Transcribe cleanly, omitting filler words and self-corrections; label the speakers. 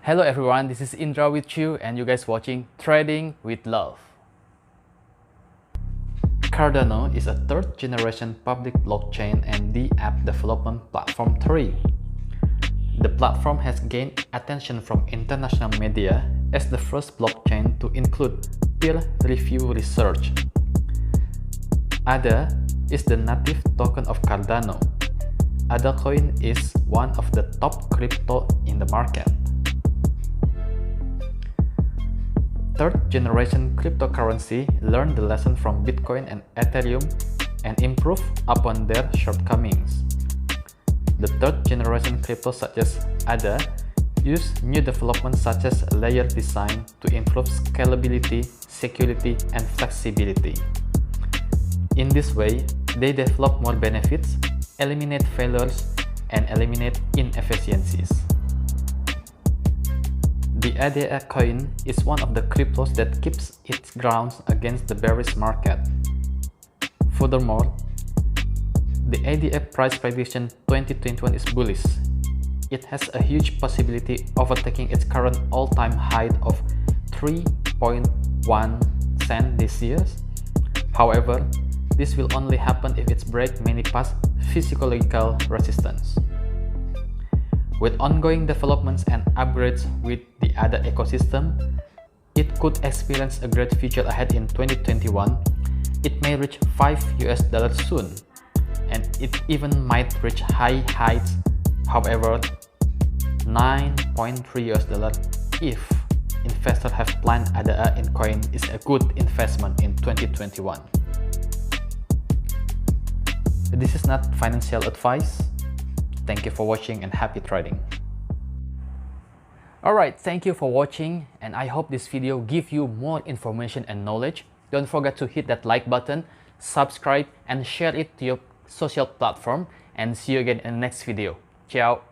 Speaker 1: Hello everyone, this is Indra with you and you guys watching Trading with Love. Cardano is a third generation public blockchain and the app development platform 3. The platform has gained attention from international media as the first blockchain to include peer review research. ADA is the native token of Cardano. ADA coin is one of the top crypto in the market. Third generation cryptocurrency learned the lesson from Bitcoin and Ethereum and improved upon their shortcomings. The third generation crypto such as ADA use new developments such as layer design to improve scalability, security, and flexibility. In this way, they develop more benefits, eliminate failures, and eliminate inefficiencies. The ADA coin is one of the cryptos that keeps its ground against the bearish market. Furthermore, the ADA price prediction 2021 is bullish. It has a huge possibility overtaking its current all-time high of 3.1 cents this year. However, this will only happen if it breaks many past physiological resistance. With ongoing developments and upgrades with the ADA ecosystem, it could experience a great future ahead in 2021. It may reach $5 soon, and it even might reach high heights, however, $9.3 if investors have planned ADA in coin is a good investment in 2021. This is not financial advice. Thank you for watching and happy trading. Alright, thank you for watching and I hope this video gives you more information and knowledge. Don't forget to hit that like button, subscribe and share it to your social platform and see you again in the next video. Ciao!